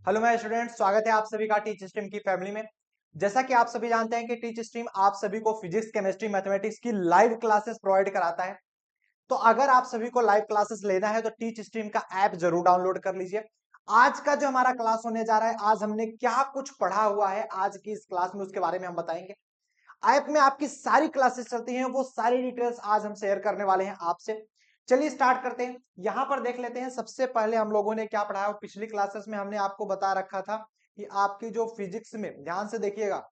Hello my student, स्वागत है आप सभी का टीच स्ट्रीम की फैमिली में। जैसा कि आप सभी जानते हैं कि टीच स्ट्रीम आप सभी को फिजिक्स, केमिस्ट्री, मैथमेटिक्स की लाइव क्लासेस प्रोवाइड कराता है। तो अगर आप सभी को लाइव क्लासेस लेना है तो टीच स्ट्रीम का ऐप जरूर डाउनलोड कर लीजिए। आज का जो हमारा क्लास होने जा रहा है, आज हमने क्या कुछ पढ़ा हुआ है आज की इस क्लास में, उसके बारे में हम बताएंगे। ऐप में आपकी सारी क्लासेस चलती हैं, वो सारी डिटेल्स आज हम शेयर करने वाले हैं आपसे। चलिए स्टार्ट करते हैं। यहां पर देख लेते हैं, सबसे पहले हम लोगों ने क्या पढ़ा है। पिछली क्लासेस में हमने आपको बता रखा था कि आपकी जो फिजिक्स में, ध्यान से देखिएगा,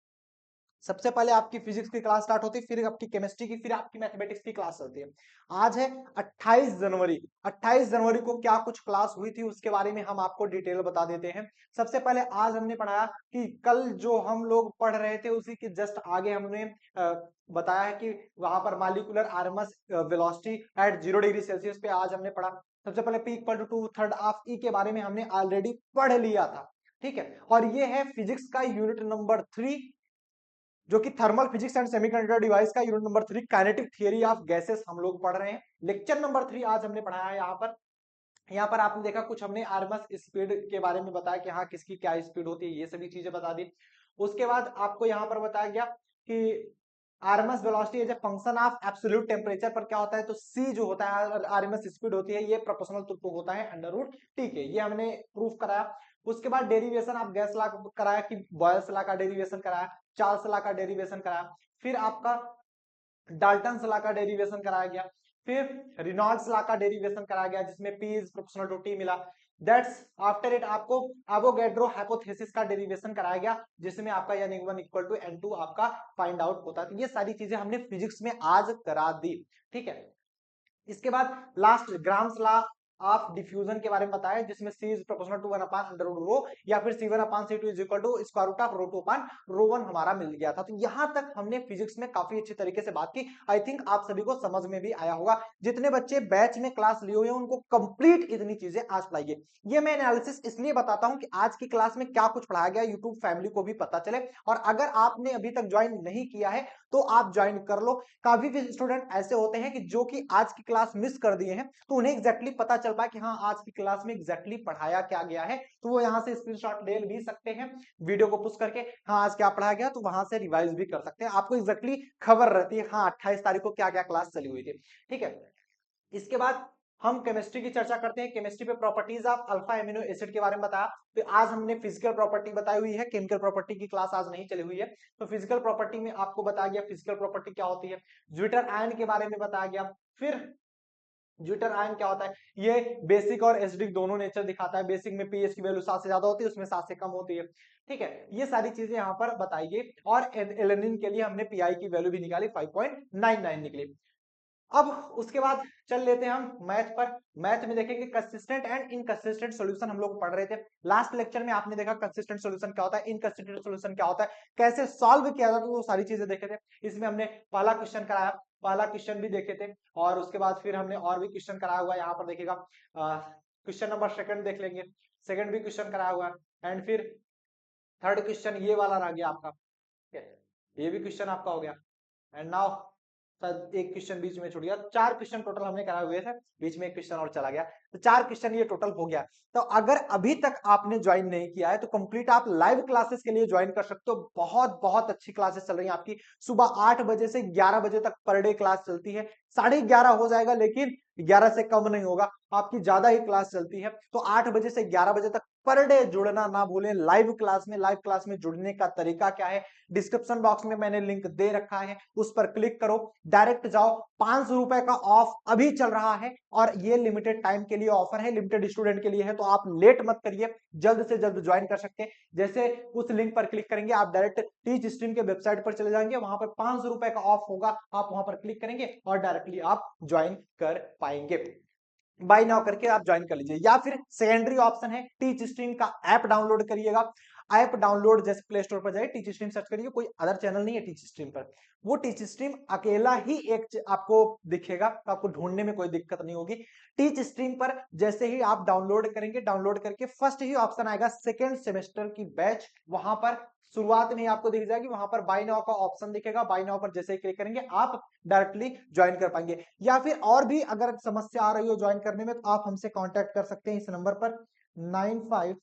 सबसे पहले आपकी फिजिक्स की क्लास स्टार्ट होती है, फिर आपकी केमिस्ट्री की, फिर आपकी मैथमेटिक्स की क्लास चलती है। आज है 28 जनवरी। 28 जनवरी को क्या कुछ क्लास हुई थी उसके बारे में हम आपको डिटेल बता देते हैं। सबसे पहले आज हमने पढ़ाया कि कल जो हम लोग पढ़ रहे थे उसी के जस्ट आगे हमने बताया है कि वहां पर molecular RMS velocity at 0 degree Celsius पे आज हमने पढ़ा। सबसे पहले पी इक्वल टू 2/3 ऑफ ई के बारे में हमने ऑलरेडी पढ़ लिया था। ठीक है, और ये है फिजिक्स का यूनिट नंबर 3, जो कि thermal physics and semiconductor device का unit number 3, kinetic theory of gases हम लोग पढ़ रहे हैं। लेक्चर नंबर 3 आज हमने पढ़ाया है। यहाँ पर आपने देखा कुछ हमने आरएमएस स्पीड के बारे में बताया कि हाँ किसकी क्या स्पीड होती है, ये सभी चीजें बता दी। उसके बाद आपको यहाँ पर बताया गया कि RMS velocity as a function of absolute temperature पर क्या होता है, तो सी जो होता है आरएमएस स्पीड होती है, ये प्रोपोर्शनल टू होता है अंडर रूट टी के। ये हमने प्रूफ कराया। उसके बाद डेरिवेशन ऑफ गैस लॉ कराया कि बॉयल्स लॉ का डेरिवेशन कराया, चार्ल्स लॉ का डेरिवेशन कराया, फिर आपका डाल्टन लॉ का डेरिवेशन कराया गया, फिर रिनॉल्ड्स लॉ का डेरिवेशन कराया गया जिसमें P is proportional to T मिला। दैट्स आफ्टर इट आपको एवोगैड्रो हाइपोथेसिस का डेरिवेशन कराया गया जिसमें आपका n1 इक्वल टू n2 आपका फाइंड आउट होता है। तो ये सारी चीजें हमने फिजिक्स में आज करा दी। ठीक है, इसके बाद last Graham's law of diffusion के बारे में बताया जिसमें C is proportional to 1 upon under root rho, या फिर C1 upon C2 is equal to square root of rho 2 upon rho 1 हमारा मिल गया था। तो यहां तक हमने फिजिक्स में काफी अच्छी तरीके से बात की। आई थिंक आप सभी को समझ में भी आया होगा। जितने बच्चे बैच में क्लास लिए हुए हैं उनको कंप्लीट इतनी चीजें आज पढ़ाइए। ये मैं एनालिसिस इसलिए बताता हूं कि आज की क्लास में क्या कुछ पढ़ाया गया यूट्यूब फैमिली को भी पता चले, और अगर आपने अभी तक ज्वाइन नहीं किया है तो आप ज्वाइन कर लो। काफी भी स्टूडेंट ऐसे होते हैं कि जो कि आज की क्लास मिस कर दिए हैं, तो उन्हें एग्जैक्टली पता चल पाए कि हाँ आज की क्लास में एग्जैक्टली पढ़ाया क्या गया है, तो वो यहाँ से स्क्रीनशॉट ले भी सकते हैं वीडियो को पुश करके। हाँ आज क्या पढ़ाया गया, तो वहां से रिवाइज भी कर सकते हैं, आपको एग्जैक्टली खबर रहती है हाँ 28 तारीख को क्या क्या क्लास चली हुई थी। ठीक है, इसके बाद हम केमिस्ट्री की चर्चा करते हैं। केमिस्ट्री पे properties of alpha amino acid के बारे में बताया। तो आज हमने फिजिकल प्रॉपर्टी बताई हुई है, केमिकल प्रॉपर्टी की क्लास आज नहीं चली हुई है। तो फिजिकल प्रॉपर्टी में आपको बताया गया फिजिकल प्रॉपर्टी क्या होती है, ज्विटर आयन के बारे में बताया गया। फिर ज्विटर आयन क्या होता है, ये बेसिक और एसिडिक दोनों नेचर दिखाता है। बेसिक में पीएच की वैल्यू 7 से ज्यादा होती है, उसमें 7 से कम होती है। ठीक है, ये सारी चीजें यहाँ पर बताई गई। और एलेनिन के लिए हमने पीआई की वैल्यू भी निकाली, 5.99 निकली। अब उसके बाद चल लेते हैं हम मैथ पर। मैथ में देखेंगे कंसिस्टेंट एंड इनकंसिस्टेंट सॉल्यूशन हम लोग पढ़ रहे थे। लास्ट लेक्चर में आपने देखा कंसिस्टेंट सॉल्यूशन क्या होता है, इनकंसिस्टेंट सॉल्यूशन क्या होता है, कैसे सॉल्व किया जाता है, वो सारी चीजें देखे थे। इसमें हमने पहला क्वेश्चन कराया, पहला क्वेश्चन भी देखे थे, और उसके बाद फिर हमने और भी क्वेश्चन कराया हुआ है। यहाँ पर देखिएगा क्वेश्चन नंबर सेकंड देख लेंगे, सेकंड भी क्वेश्चन कराया हुआ है। एंड फिर थर्ड क्वेश्चन ये वाला रह गया आपका, ये भी क्वेश्चन आपका हो गया। एंड नाउ एक क्वेश्चन बीच में छूट गया, 4 क्वेश्चन टोटल हमने कराए हुए थे, बीच में एक क्वेश्चन और चला गया, तो 4 क्वेश्चन ये टोटल हो गया। तो अगर अभी तक आपने ज्वाइन नहीं किया है तो कंप्लीट आप लाइव क्लासेस के लिए ज्वाइन कर सकते हो। बहुत बहुत अच्छी क्लासेस चल रही हैं आपकी। सुबह 8 बजे से 11 बजे तक पर डे क्लास चलती है। 11:30 हो जाएगा लेकिन 11 से कम नहीं होगा, आपकी ज्यादा ही क्लास चलती है। तो 8 बजे से 11 बजे तक पर डे जुड़ना ना भूलें लाइव क्लास में। लाइव क्लास में जुड़ने का तरीका क्या है, डिस्क्रिप्शन बॉक्स में मैंने लिंक दे रखा है, उस पर क्लिक करो, डायरेक्ट जाओ। 500 रुपए का ऑफ अभी चल रहा है, और ये लिमिटेड टाइम के लिए ऑफर है, लिमिटेड स्टूडेंट के लिए है, तो आप लेट मत करिए, जल्द से जल्द ज्वाइन कर सकते हैं। जैसे उस लिंक पर क्लिक करेंगे आप डायरेक्ट टीच स्ट्रीम के वेबसाइट पर चले जाएंगे, वहां पर 500 रुपए का ऑफ होगा, आप वहां पर क्लिक करेंगे और डायरेक्टली आप ज्वाइन कर पाएंगे। बाय नाउ करके आप ज्वाइन कर लीजिए, या फिर सेकेंडरी ऑप्शन है टीच स्ट्रीम का ऐप डाउनलोड करिएगा। ऐप डाउनलोड जैसे प्ले स्टोर पर जाइए, टीच स्ट्रीम सर्च करिए, कोई अदर चैनल नहीं है टीच स्ट्रीम पर, वो टीच स्ट्रीम अकेला ही एक आपको दिखेगा, तो आपको ढूंढने में कोई दिक्कत नहीं होगी। टीच स्ट्रीम पर जैसे ही आप डाउनलोड करेंगे, डाउनलोड करके फर्स्ट ही ऑप्शन आएगा सेकेंड सेमेस्टर की बैच, वहां पर शुरुआत में ही आपको दिख जाएगी, वहां पर बाय नाउ का ऑप्शन दिखेगा, बाय नाउ पर जैसे ही क्लिक करेंगे आप डायरेक्टली ज्वाइन कर पाएंगे। या फिर और भी अगर समस्या आ रही हो ज्वाइन करने में तो आप हमसे कांटेक्ट कर सकते हैं इस नंबर पर 95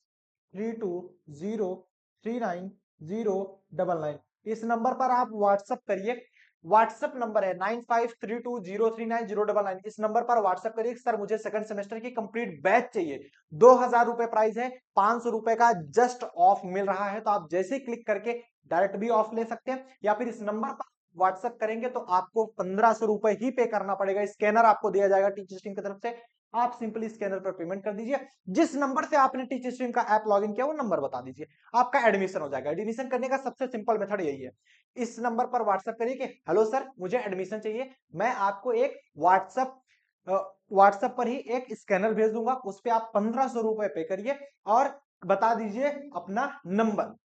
92039099। इस नंबर पर आप व्हाट्सअप करिए। व्हाट्सअप नंबर है 9532039099। इस नंबर पर व्हाट्सअप करिए सर मुझे सेकंड सेमेस्टर की कंप्लीट बैच चाहिए, 2000 रुपए प्राइस है, 500 रुपए का जस्ट ऑफ मिल रहा है। तो आप जैसे ही क्लिक करके डायरेक्ट भी ऑफ ले सकते हैं, या फिर इस नंबर पर व्हाट्सएप करेंगे तो आपको 1500 रुपए ही पे करना पड़ेगा। स्कैनर आपको दिया जाएगा टीचर स्ट्रीम की तरफ से, आप सिंपली स्कैनर पर पेमेंट कर दीजिए। जिस नंबर से आपने टीचर स्ट्रीम का ऐप लॉगिन किया वो नंबर बता दीजिए, आपका एडमिशन हो जाएगा। एडमिशन करने का सबसे सिंपल मेथड यही है। इस नंबर पर व्हाट्सएप करिए कि हेलो सर मुझे एडमिशन चाहिए, मैं आपको एक व्हाट्सएप पर ही एक स्कैनर भेज दूंगा, उस पर आप 1500 रुपए पे करिए और बता दीजिए अपना नंबर,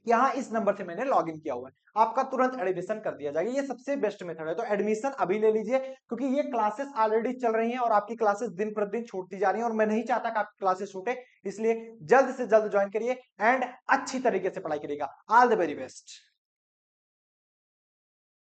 यहाँ इस नंबर से मैंने लॉगिन किया हुआ है, आपका तुरंत एडमिशन कर दिया जाएगा। ये सबसे बेस्ट मेथड है। तो एडमिशन अभी ले लीजिए, क्योंकि ये क्लासेस ऑलरेडी चल रही हैं और आपकी क्लासेस दिन प्रतिदिन छूटती जा रही हैं और मैं नहीं चाहता कि आपकी क्लासेस छूटे, इसलिए जल्द से जल्द ज्वाइन करिए एंड अच्छी तरीके से पढ़ाई करिएगा। All the very best.